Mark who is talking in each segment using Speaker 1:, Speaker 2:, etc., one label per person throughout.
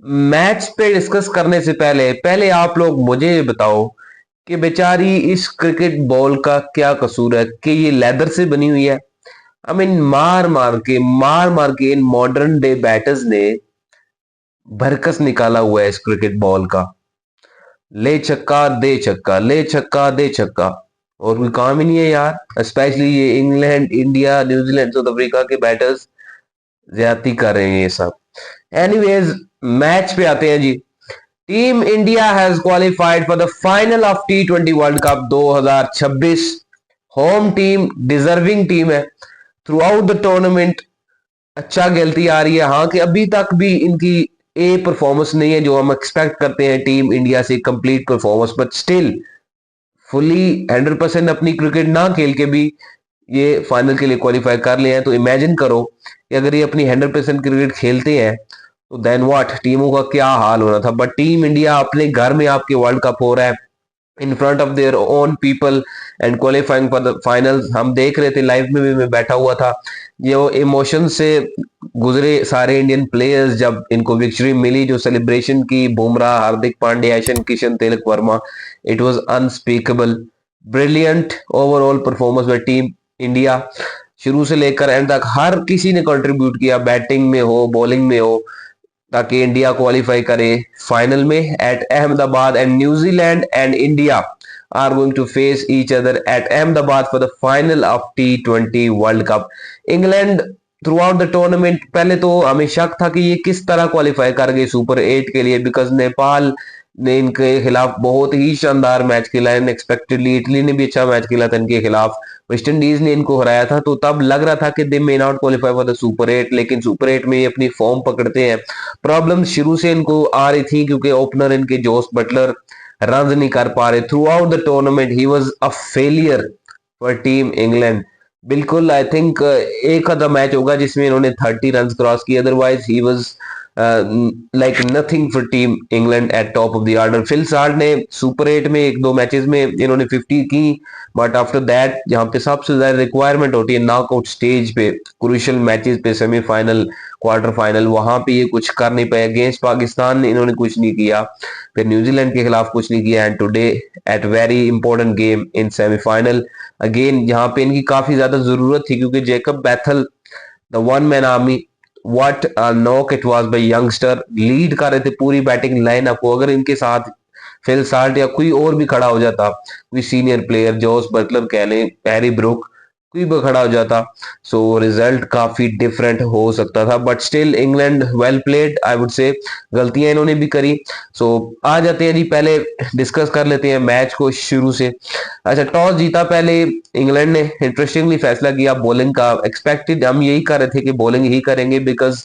Speaker 1: Match पे discuss करने से पहले पहले आप लोग मुझे ये बताओ कि बेचारी इस क्रिकेट बॉल का क्या कसूर है कि ये लेदर से बनी हुई है। आई मीन मार मार के इन मॉडर्न डे बैटर्स ने भरकस निकाला हुआ है इस क्रिकेट बॉल का। ले छक्का दे छक्का, ले छक्का दे छक्का, और कोई काम ही नहीं है यार। स्पेशली ये England, India, New Zealand, south Africa के बैटर्स ज्यादती कर रहे हैं ये सब। एनीवेज, मैच पे आते हैं जी। Team India has qualified for the final of टी20 world cup 2026। Home team deserving team है थ्रू आउट द टूर्नामेंट। अच्छा खेलती आ रही है, हाँ, कि अभी तक भी इनकी ए परफॉर्मेंस नहीं है जो हम एक्सपेक्ट करते हैं टीम इंडिया से, complete performance, but still fully 100% अपनी क्रिकेट ना खेल के भी ये फाइनल के लिए क्वालिफाई कर लिए हैं। तो इमेजिन करो कि अगर ये अपनी 100% क्रिकेट खेलते हैं तो देन व्हाट टीमों का क्या हाल होना था। बट टीम इंडिया अपने घर में आपके वर्ल्ड कप हो रहा है in front of their own people and qualifying for the finals. हम देख रहे थे, लाइव में भी मैं बैठा हुआ था, ये वो इमोशन से गुजरे सारे इंडियन प्लेयर्स जब इनको विक्ट्री मिली, जो सेलिब्रेशन की, Bumrah, Hardik Pandya, Ishan Kishan, Tilak Varma, it was unspeakable. Brilliant overall performance by team India. शुरू से लेकर एंड तक हर किसी ने कंट्रीब्यूट किया, बैटिंग में हो, बॉलिंग में हो, ताकि इंडिया क्वालिफाई करे फाइनल में at Ahmedabad. And New Zealand and India are going to face each other at Ahmedabad for the final of टी20 world cup. England throughout the tournament, पहले तो हमें शक था कि ये किस तरह क्वालिफाई कर गए सुपर 8 के लिए, बिकॉज नेपाल ने इनके खिलाफ बहुत ही शानदार मैच खेला है अनएक्सपेक्टेडली। इटली ने भी अच्छा मैच खेला था इनके खिलाफ, वेस्ट इंडीज ने इनको हराया था, तो तब लग रहा था कि they may not qualify for the super 8। लेकिन सुपर 8 में ये अपनी फॉर्म पकड़ते हैं। प्रॉब्लम शुरू से इनको आ रही थी क्योंकि ओपनर इनके जोस बटलर रन नहीं कर पा रहे। Through out the tournament he was a failure for team England. बिल्कुल, आई थिंक एक आधा मैच होगा जिसमें इन्होंने 30 रन क्रॉस किए, otherwise he was like nothing for team England eight top of the order. Phil Salt ने super 8 में एक दो मैचेस में इन्होंने 50 की, बट आफ्टर दैट जहां पे सबसे ज्यादा रिक्वायरमेंट होती है नॉकआउट स्टेज पे, क्रूशियल मैचेस पे, सेमीफाइनल, क्वार्टर फाइनल, वहां पे ये कुछ कर नहीं पाए। अगेंस्ट पाकिस्तान इन्होंने कुछ नहीं किया, फिर न्यूजीलैंड के खिलाफ कुछ नहीं किया, and today at very important game in semifinal again, जहां पे इनकी काफी ज्यादा जरूरत थी क्योंकि Jacob Bethel, the one man army, what a knock it was by youngster, lead कर रहे थे पूरी बैटिंग लाइनअप को। अगर इनके साथ फिल साल्ट या कोई और भी खड़ा हो जाता, कोई सीनियर प्लेयर, जोस बटलर कह लें, हैरी ब्रुक, कोई भी खड़ा हो जाता, सो रिजल्ट काफी डिफरेंट हो सकता था। But still England well played, I would say, गलतियां इन्होंने भी करी। सो आ जाते हैं जी, पहले डिस्कस कर लेते हैं मैच को शुरू से। अच्छा, टॉस जीता पहले इंग्लैंड ने, इंटरेस्टिंगली फैसला किया बॉलिंग का। एक्सपेक्टेड हम यही कर रहे थे कि बॉलिंग ही करेंगे, बिकॉज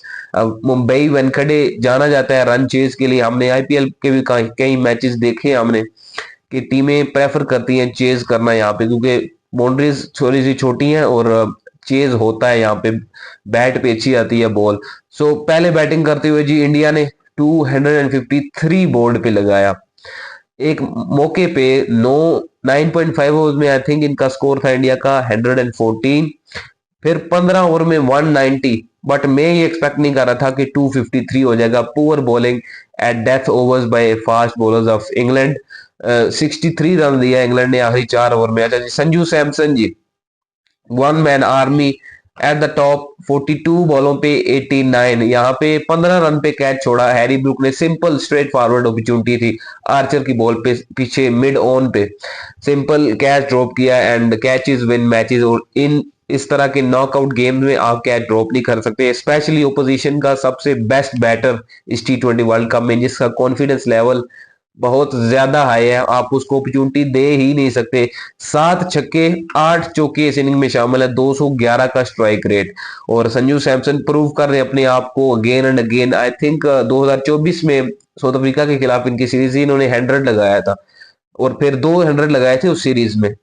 Speaker 1: मुंबई वेनखड़े जाना जाता है रन चेज के लिए। हमने आईपीएल के भी कई मैचेस देखे हमने कि टीमें प्रेफर करती हैं चेज करना यहाँ पे, क्योंकि बाउंड्रीज थोड़ी सी छोटी हैं और चेज होता है यहाँ पे, बैट पे अच्छी आती है बॉल। सो पहले बैटिंग करते हुए जी इंडिया ने 253 बोर्ड पे लगाया। एक मौके पे 9.5 ओवर्स में आई थिंक इनका स्कोर था इंडिया का 114, फिर 15 ओवर में 190। बट मैं ये एक्सपेक्ट नहीं कर रहा था कि 253 हो जाएगा। Poor bowling at death overs by fast bowlers of England. 63 run दिया इंग्लैंड ने आखिरी 4 ओवर में। अच्छा जी, Sanju Samson ji, one man army at the top, 42 बॉलों पे 89, यहाँ पे 15 रन पे कैच छोड़ा हैरी ब्रुक ने। सिंपल स्ट्रेट फॉरवर्ड अपॉर्चुनिटी थी, आर्चर की बॉल पे पीछे मिड ऑन पे सिंपल कैच ड्रॉप किया, एंड कैचेस विन मैचेस। और इन इस तरह के नॉकआउट गेम में आप कैच ड्रॉप नहीं कर सकते, स्पेशली ओपोजिशन का सबसे बेस्ट बैटर इस टी20 वर्ल्ड कप में, जिसका कॉन्फिडेंस लेवल बहुत ज्यादा हाई है, आप उसको अपॉर्चुनिटी दे ही नहीं सकते। 7 छक्के 8 चौके इस इनिंग में शामिल है, 211 का स्ट्राइक रेट। और संजू सैमसन प्रूव कर रहे हैं अपने आप को again and again. I think 2024 में साउथ अफ्रीका के खिलाफ इनकी सीरीज ही इन्होंने 100 लगाया था, और फिर 200 लगाए थे उस सीरीज में।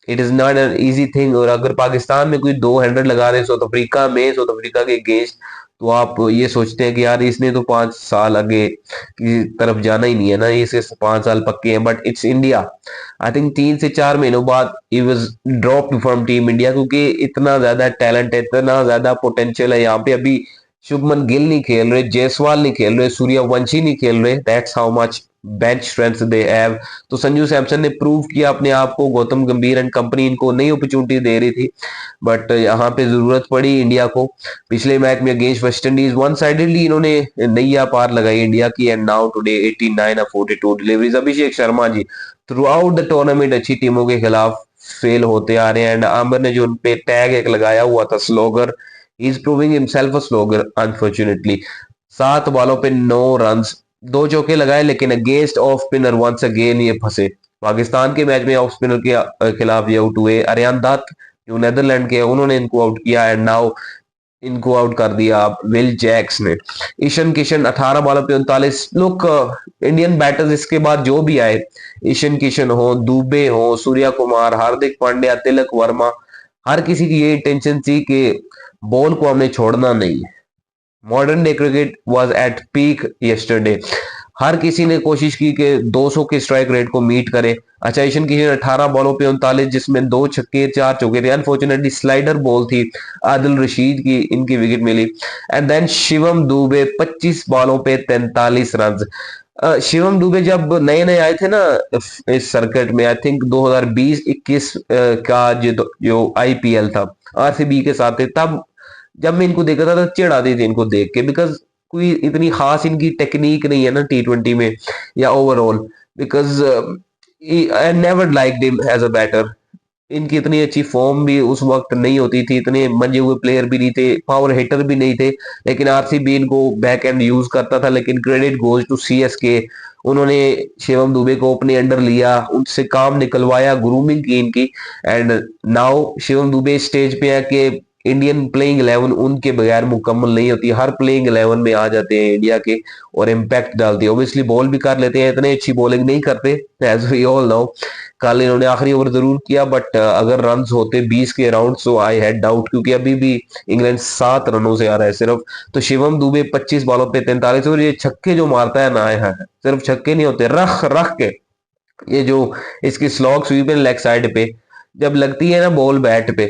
Speaker 1: It is not an easy thing. और अगर पाकिस्तान में कोई 200 लगा रहे साउथ अफ्रीका में, साउथ अफ्रीका के अगेंस्ट, तो आप ये सोचते हैं कि यार इसने तो 5 साल आगे की तरफ जाना ही नहीं है ना, इसके 5 साल पक्के हैं। But it's India, I think 3 से 4 महीनों बाद he was drop from team India, क्योंकि इतना ज्यादा टैलेंट है, इतना ज्यादा पोटेंशियल है यहाँ पे। अभी शुभमन गिल नहीं खेल रहे, जायसवाल नहीं खेल रहे, सूर्यवंशी नहीं खेल रहे। That's how much bench strength they have. तो संजू सैमसन ने प्रूव किया अपने आप को। गौतम गंभीर एंड कंपनी इनको नई अपॉर्चुनिटी दे रही थी, बट यहाँ पे जरूरत पड़ी इंडिया को। पिछले मैच में against West Indies one sidedly इन्होंने नैया पार लगाई इंडिया की। एंड नाउ टुडे 89 और 42 deliveries. Abhishek Sharma ji throughout the tournament अच्छी टीमों के खिलाफ फेल होते आ रहे हैं। एंड आमिर ने जो उनपे टैग एक लगाया हुआ था slogger, he is proving himself a slogger unfortunately. 7 बॉलों पे 9 रन, 2 चौके लगाए, लेकिन against off spinner once again ये फंसे। पाकिस्तान के मैच में ऑफ स्पिनर के खिलाफ ये आउट हुए। अरियान दत्त जो नेदरलैंड के, उन्होंने इनको आउट किया। एंड नाउ इनको आउट कर दिया विल जैक्स ने। ईशन किशन 18 बॉलों पे 39। लोग इंडियन बैटर्स इसके बाद जो भी आए, ईशन किशन हो, दुबे हो, सूर्या कुमार, हार्दिक पांड्या, तिलक वर्मा, हर किसी की ये इंटेंशन थी कि बॉल को हमने छोड़ना नहीं है। Modern day cricket was at peak yesterday. हर किसी ने कोशिश की कि 200 के स्ट्राइक रेट को मीट करे। अच्छा, ईशन किशन 18 बॉलों पे 39, जिसमें 2 छक्के 4 चौके थे। अनफॉर्चुनेटली स्लाइडर बॉल थी आदिल रशीद की, इनकी विकेट मिली। एंड देन शिवम दुबे 25 बॉलों पे 43 रन। शिवम दुबे जब नए नए आए थे ना इस सर्किट में, आई थिंक 2020-21 का जो आईपीएल था आरसीबी के साथ थे, तब जब मैं इनको देखा था तो चिढ़ आती थी इनको देख के, बिकॉज कोई इतनी खास इनकी टेक्निक नहीं है ना टी20 में या overall. Because I never like him as a batter. इनकी इतनी अच्छी फॉर्म भी उस वक्त नहीं होती थी, इतने मंजे हुए प्लेयर भी नहीं थे, पावर हिटर भी नहीं थे, लेकिन आरसीबी इनको बैक एंड यूज करता था। लेकिन क्रेडिट गोज टू सीएसके, उन्होंने शिवम दुबे को अपने अंडर लिया, उनसे काम निकलवाया, ग्रूमिंग की इनकी। And now Shivam Dubey stage पे है कि इंडियन प्लेइंग 11 उनके बगैर मुकम्मल नहीं होती। हर प्लेइंग 11 में आ जाते हैं इंडिया के और इम्पैक्ट डालते हैं। ऑब्वियसली बॉल भी कर लेते हैं, इतने अच्छी बॉलिंग नहीं करते एज वी ऑल नो। कल इन्होंने आखिरी ओवर जरूर किया, बट अगर रन होते 20 के around, so I had doubt, क्योंकि अभी भी इंग्लैंड 7 रनों से आ रहा है सिर्फ। तो शिवम दुबे 25 बॉलों पे 43, और ये छक्के जो मारता है ना, है सिर्फ छक्के नहीं होते, रख रख के ये जो इसकी स्लॉग स्वीप लेग साइड पे जब लगती है ना बॉल बैट पे,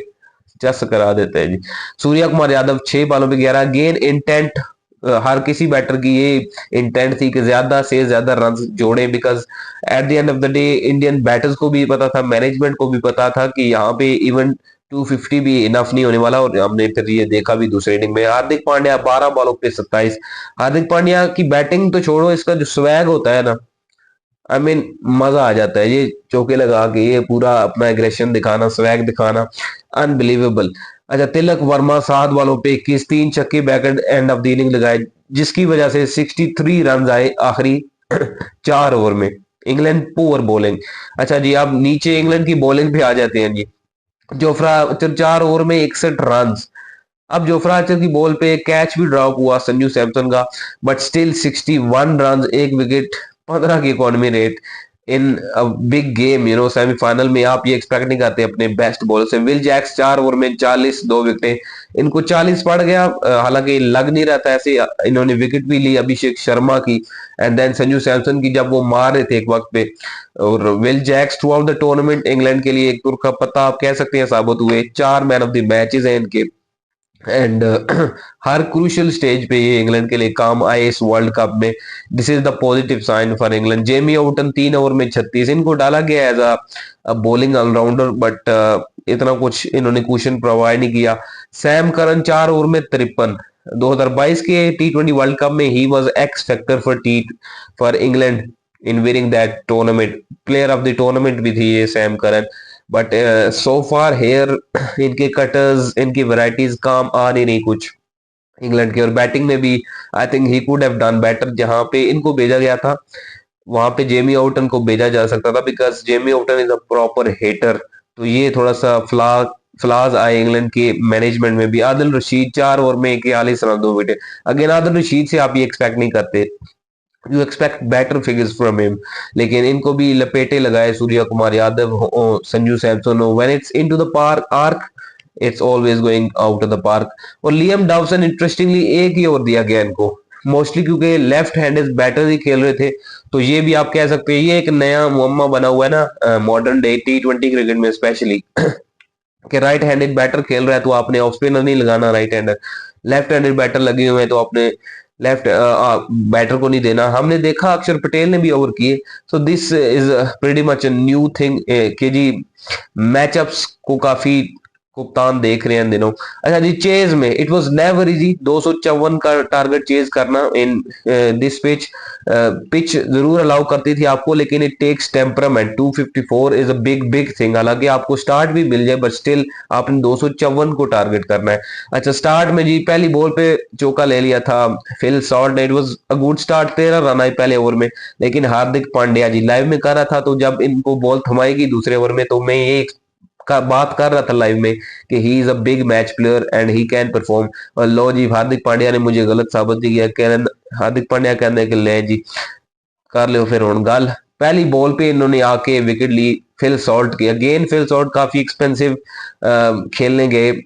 Speaker 1: चस करा देते हैं जी। सूर्या कुमार यादव 6 बॉलों पे 11। अगेन इंटेंट, हर किसी बैटर की ये इंटेंट थी कि ज्यादा से ज्यादा रन जोड़े, because at the end of the day Indian batters को भी पता था, मैनेजमेंट को भी पता था कि यहाँ पे इवन 250 भी इनफ नहीं होने वाला। और हमने फिर ये देखा भी दूसरे इनिंग में। हार्दिक पांड्या 12 बॉलों पे 27। हार्दिक पांड्या की बैटिंग तो छोड़ो, इसका जो स्वैग होता है ना, आई मीन मजा आ जाता है। ये चौके लगा के ये पूरा अपना एग्रेशन दिखाना, स्वैग दिखाना, अनबिलीवेबल। अच्छा, तिलक वर्मा 7 बॉलों पे 21, 3 छक्के back end of the inning लगाए, जिसकी वजह से 63 रन आए आखिरी 4 ओवर में। England poor bowling. अच्छा जी, अब नीचे इंग्लैंड की बॉलिंग पे आ जाते हैं जी। जोफ्रा आर्चर 4 ओवर में 61 रन। अब जोफ्रा आर्चर की बॉल पे कैच भी ड्रॉप हुआ संजू सैमसन का, बट स्टिल 61 रन, 1 विकेट, 15 की economy rate in big game. Semifinal में आप ये एक्सपेक्ट नहीं करते अपने बेस्ट बॉलर से। विल जैक्स 4 ओवर में 40, 2 विकेटें, इनको 40 पड़ गया। हालांकि लग नहीं रहा था ऐसे, इन्होंने विकेट भी ली अभिषेक शर्मा की। एंड देन संजू सैमसन की जब वो मार रहे थे एक वक्त पे। और Will Jacks through out the tournament England के लिए एक तुर्क का पत्ता आप कह सकते हैं साबित हुए। 4 मैन ऑफ द मैचेस हैं इनके। एंड हर क्रूशियल स्टेज पे ये इंग्लैंड के लिए काम आए इस वर्ल्ड कप में। This is the positive sign for England. Jamie Overton 3 over में 36, इनको डाला गया as a bowling allrounder, but इतना कुछ इन्होंने क्वेश्चन प्रोवाइड नहीं किया। सैम करन 4 ओवर में 53। 2022 के टी20 वर्ल्ड कप में ही was X factor for England in winning that tournament. Player of the tournament भी थी ये Sam Curran. But so far here इनके कटर्स, इनकी वैरायटीज काम आ नहीं रही कुछ इंग्लैंड के। और बैटिंग में भी I think he could have done better. जहां पे इनको भेजा गया था वहां पे जेमी आउटन को भेजा जा सकता था, because Jamie Overton is a proper hitter. तो ये थोड़ा सा फ्लाज आए इंग्लैंड के मैनेजमेंट में भी। आदिल रशीद 4 ओवर में 41 run, 2 wicket. Again Adil Rashid से आप ये एक्सपेक्ट नहीं करते, you expect better figures from him, लेकिन इनको भी लपेटे लगाए सूर्या कुमार यादव हो, संजू सैमसन हो। When it's into the park arc, it's always going out of the park. और लियम डॉवसन इंटरेस्टिंगली एक ही ओवर दिया गया इनको, मोस्टली क्योंकि लेफ्ट हैंडेड बैटर ही खेल रहे थे। तो ये भी आप कह सकते हैं ये एक नया मुअम्मा बना हुआ है ना मॉडर्न डे टी20 क्रिकेट में स्पेशली। कि राइट हैंडेड बैटर खेल रहा है तो आपने ऑफ स्पिनर नहीं लगाना right hander, left handed batter लगे हुए हैं तो आपने लेफ्ट बैटर को नहीं देना। हमने देखा अक्षर पटेल ने भी ओवर किए। So this is pretty much new thing कि जी मैचअप्स को काफी कप्तान देख रहे हैं इन दिनों। अच्छा जी, चेज में इट वाज नेवर इजी 254 का टारगेट चेज करना इन दिस पिच। पिच जरूर अलाउ करती थी आपको, लेकिन it takes temperament. 254 is a big big thing. हालांकि आपको स्टार्ट भी मिल जाए बट स्टिल आपने 254 को टारगेट करना है। अच्छा, स्टार्ट में जी पहली बॉल पे चौका ले लिया था फिल सॉल्ट ने। It was a good start, 13 run आए पहले ओवर में। लेकिन हार्दिक पांड्या जी लाइव में कर रहा था, तो जब इनको बॉल थमाएगी दूसरे ओवर में, तो मैं ये का बात कर रहा था लाइव में कि ही is a big match player and he can perform. और लो जी, हार्दिक पांड्या ने मुझे गलत साबित किया। हार्दिक पांड्या कहने के ले जी कर लो फिर हुन गल। पहली बॉल पे इन्होंने आके विकेट ली फिल सॉल्ट की। अगेन फिल सॉल्ट काफी एक्सपेंसिव खेलने गए।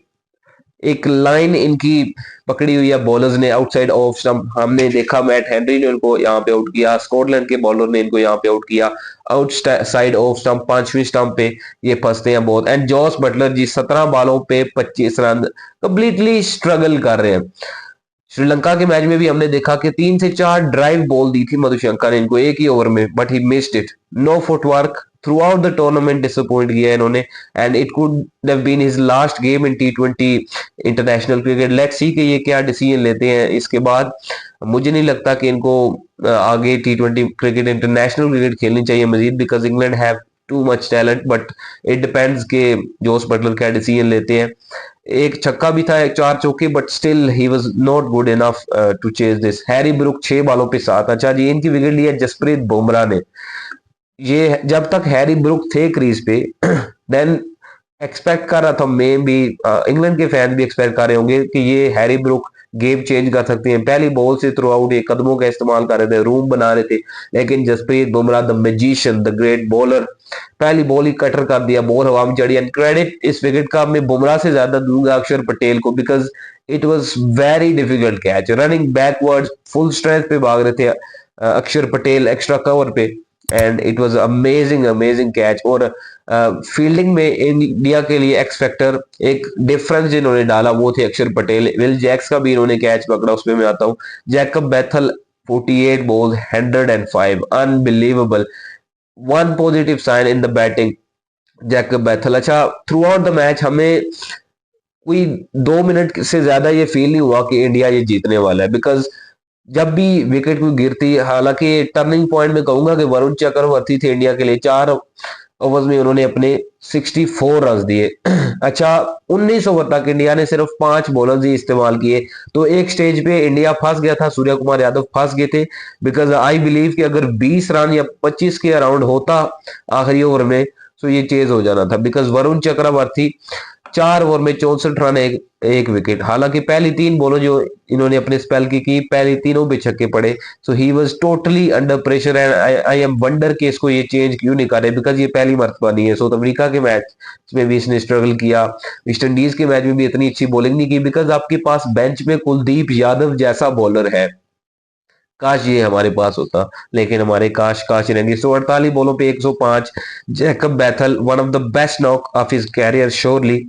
Speaker 1: एक लाइन इनकी पकड़ी हुई है बॉलर्स ने आउटसाइड ऑफ स्टंप। हमने देखा मैट हेनरी ने उनको यहाँ पे आउट किया, स्कॉटलैंड के बॉलर ने इनको यहाँ पे आउट किया आउट साइड ऑफ स्टंप। 5वीं स्टंप पे ये फंसते हैं बहुत। एंड जॉस बटलर जी 17 बॉलों पे 25 रन, कंप्लीटली स्ट्रगल कर रहे हैं। श्रीलंका के मैच में भी हमने देखा कि 3 से 4 ड्राइव बॉल दी थी मधुशंका ने इनको एक ही ओवर में, but he missed it. No footwork throughout the tournament, disappoint किया इन्होंने। And it could have been his last game in T20 international cricket. Let's see कि ये क्या डिसीजन लेते हैं इसके बाद। मुझे नहीं लगता कि इनको आगे T20 क्रिकेट इंटरनेशनल क्रिकेट खेलनी चाहिए Majeed, because England have too much talent. But it depends के जोस बटलर क्या डिसीजन लेते हैं। एक छक्का भी था, एक 4 चौके, but still he was not good enough to chase this. Harry Brook 6 बॉलों पे 7। अच्छा जी, इनकी विकेट ली है जसप्रीत बुमराह ने। ये जब तक हैरी ब्रुक थे क्रीज पे देन एक्सपेक्ट कर रहा था, मैं भी इंग्लैंड के फैन भी एक्सपेक्ट कर रहे होंगे कि ये हैरी ब्रुक गेम चेंज कर सकते हैं। पहली बॉल से थ्रू आउट ये कदमों का इस्तेमाल कर रहे थे, रूम बना रहे थे। लेकिन Jasprit Bumrah the magician, the great bowler, पहली बॉल ही कटर कर दिया, बॉल हवा में चढ़ी। एंड क्रेडिट इस विकेट का मैं बुमराह से ज्यादा दूंगा अक्षर पटेल को, because it was very difficult catch. Running backwards full strength पे भाग रहे थे अक्षर पटेल एक्स्ट्रा कवर पे। And it was amazing amazing catch. और फील्डिंग में इंडिया के लिए एक्स फैक्टर, एक डिफरेंस जिन्होंने डाला वो थे अक्षर पटेल। विल जैक्स का भी इन्होंने कैच पकड़ा, उसमें मैं आता हूँ। Jacob Bethell 48 balls 105, unbelievable. One positive sign in the batting, Jacob Bethell. अच्छा, थ्रू आउट द मैच हमें कोई 2 मिनट से ज्यादा ये फील नहीं हुआ कि इंडिया ये जीतने वाला है, बिकॉज जब भी विकेट को गिरती, हालांकि टर्निंग पॉइंट में कहूंगा कि वरुण चक्रवर्ती थे इंडिया के लिए। 4 ओवर्स में उन्होंने अपने 64 रन दिए। अच्छा, 19 ओवर तक इंडिया ने सिर्फ 5 बॉलर्स ही इस्तेमाल किए। तो एक स्टेज पे इंडिया फंस गया था, सूर्य कुमार यादव फंस गए थे। बिकॉज आई बिलीव कि अगर 20 रन या 25 के अराउंड होता आखिरी ओवर में तो ये चेज हो जाना था। बिकॉज वरुण चक्रवर्ती 4 ओवर में 64 रन, एक विकेट। हालांकि पहली 3 बॉलों जो इन्होंने अपने स्पेल की पहली तीनों पे छक्के पड़े। So he was totally under pressure. And I am wonder कि इसको ये चेंज क्यों नहीं कर रहे, बिकॉज ये पहली मर्तबा नहीं है। साउथ अफ्रीका के मैच में भी इसने स्ट्रगल किया, वेस्ट इंडीज के मैच में भी इतनी अच्छी बॉलिंग नहीं की, बिकॉज आपके पास बेंच में कुलदीप यादव जैसा बॉलर है। काश ये हमारे पास होता, लेकिन हमारे काश काश रहेंगे। 148 बॉलों पे 105। Jacob Bethell one of the best knock of his career surely.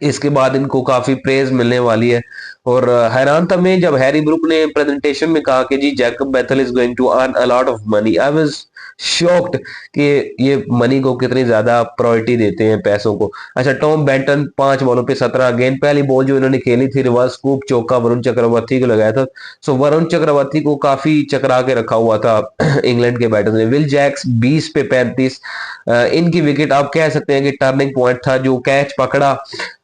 Speaker 1: इसके बाद इनको काफी प्रेज मिलने वाली है। और हैरान था मैं जब हैरी ब्रुक ने प्रेजेंटेशन में कहा कि जी Jacob Bethell is going to earn a lot of money. I was shocked कि ये मनी को कितनी ज्यादा प्रायोरिटी देते हैं, पैसों को। अच्छा, टॉम बेंटन 5 बॉलों पे 17। अगेन पहली बॉल जो इन्होंने खेली थी रिवर्स स्कूप चौका वरुण चक्रवर्ती को लगाया था। सो वरुण चक्रवर्ती को काफी चकरा के रखा हुआ था इंग्लैंड के बैटर्स ने। विल जैक्स 20 पे 35। इनकी विकेट आप कह सकते हैं कि टर्निंग पॉइंट था। जो कैच पकड़ा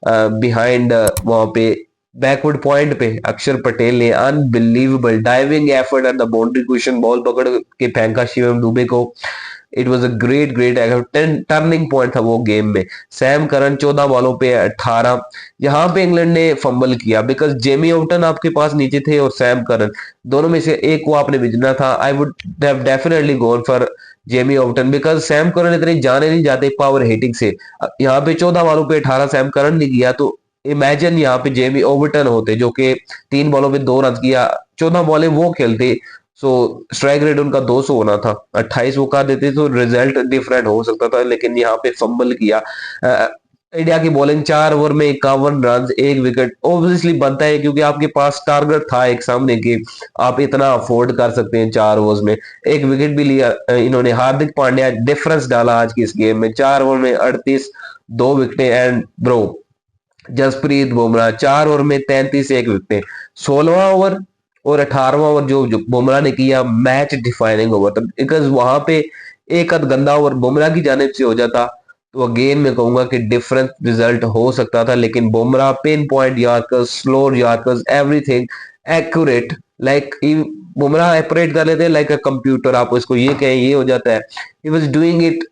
Speaker 1: बिहाइंड वहां पे बैकवर्ड पॉइंट पे अक्षर पटेल ने, unbelievable diving effort at the boundary question, ball पकड़ के फेंका शिवम दुबे को। It was a great great turning point था वो गेम में। सैम करन 14 बॉलों पे 18। यहाँ पे इंग्लैंड ने फंबल किया, बिकॉज जेमी ओटन आपके पास नीचे थे और सैम करन, दोनों में से एक को आपने भेजना था। I would have definitely gone for Jamie Orton, because Sam Curran इतने जाने नहीं जाते पावर हिटिंग से। यहाँ पे 14 बॉलों पे 18 सैम करन ने किया, तो इमेजिन यहाँ पे जेमी ओवर्टन होते जो कि 3 बॉलों पे 2 रन किया, 14 बॉलें वो खेलते। सो स्ट्राइक रेट उनका 200 होना था, 28 वो कर देते तो रिजल्ट डिफरेंट हो सकता था। लेकिन यहाँ पे फंबल किया। इंडिया की बॉलिंग 4 ओवर में 51 रन, 1 विकेट ऑब्वियसली बनता है क्योंकि आपके पास टारगेट था एक सामने कि आप इतना अफोर्ड कर सकते हैं 4 ओवर्स में। 1 विकेट भी लिया इन्होंने। हार्दिक पांड्या डिफरेंस डाला आज की इस गेम में, 4 ओवर में 38, 2 विकेटें। And bro Jasprit Bumrah 4 over में 33, 1 विकेट। 16वां ओवर और 18वां ओवर जो बुमराह ने किया, मैच डिफाइनिंग ओवर था, बिकॉज वहां पे एक अद गंदा ओवर बुमराह की जानिब से हो जाता तो अगेन मैं कहूंगा कि डिफरेंट रिजल्ट हो सकता था। लेकिन Bumrah pinpoint yorkers, slow yorkers, everything accurate, like Bumrah operate कर लेते हैं लाइक अ कंप्यूटर, आप उसको ये कहें ये हो जाता है। He was doing it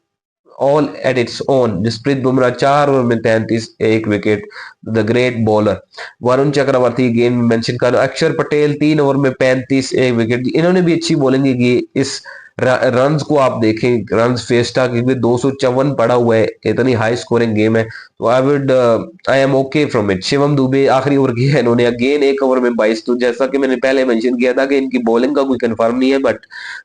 Speaker 1: all at its own. Jasprit Bumrah 4 over में 33, 1 wicket, the great bowler. Varun Chakravarthy game mention कर, अक्षर पटेल 3 ओवर में 35, 1 विकेट, इन्होंने भी अच्छी बॉलिंग की। इस रन्स को आप देखें, रन्स फेस्टा क्योंकि 254 पड़ा हुआ है, इतनी हाई स्कोरिंग गेम है, तो I am okay from it. Shivam Dubey आखिरी ओवर किया है इन्होंने, अगेन 1 ओवर में 22। तो जैसा कि मैंने पहले मेंशन किया था कि इनकी बॉलिंग का कोई कंफर्म नहीं है, but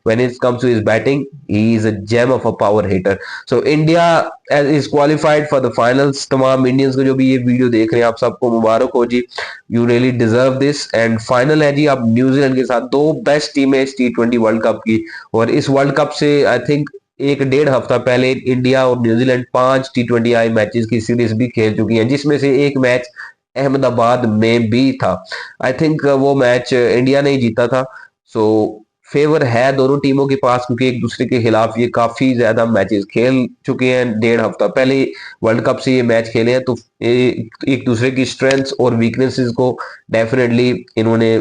Speaker 1: when it comes to his batting he is a gem of a power hitter. So India is qualified for the finals. तमाम इंडियंस को जो भी ये वीडियो देख रहे हैं, आप सबको मुबारक हो जी, you really deserve this. And final है जी आप न्यूजीलैंड के साथ, दो बेस्ट टीमें इस T20 वर्ल्ड कप की। और इस वर्ल्ड कप से आई थिंक 1 डेढ़ हफ्ता पहले इंडिया और न्यूजीलैंड 5 T20I मैचेस की सीरीज भी खेल चुकी हैं, जिसमें से एक मैच अहमदाबाद में भी था। आई थिंक वो मैच इंडिया ने ही जीता था। सो फेवर है दोनों टीमों के पास क्योंकि एक दूसरे के खिलाफ ये काफी ज्यादा मैचेस खेल चुके हैं। 1.5 हफ्ता पहले वर्ल्ड कप से ये मैच खेले हैं, तो एक दूसरे की स्ट्रेंथ्स और वीकनेसेस को डेफिनेटली इन्होंने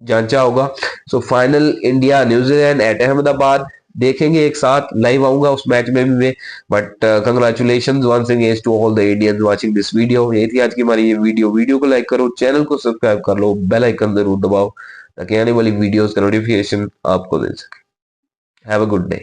Speaker 1: जांचा होगा। So final India New Zealand at Ahmedabad देखेंगे एक साथ, लाइव आऊंगा उस मैच में भी मैं। But congratulation once again to all the Indians watching this video. यही थी आज की हमारी ये वीडियो को लाइक करो, चैनल को सब्सक्राइब कर लो, बेल आइकन जरूर दबाओ ताकि आने वाली वीडियोस का नोटिफिकेशन आपको मिल सके। Have a good day.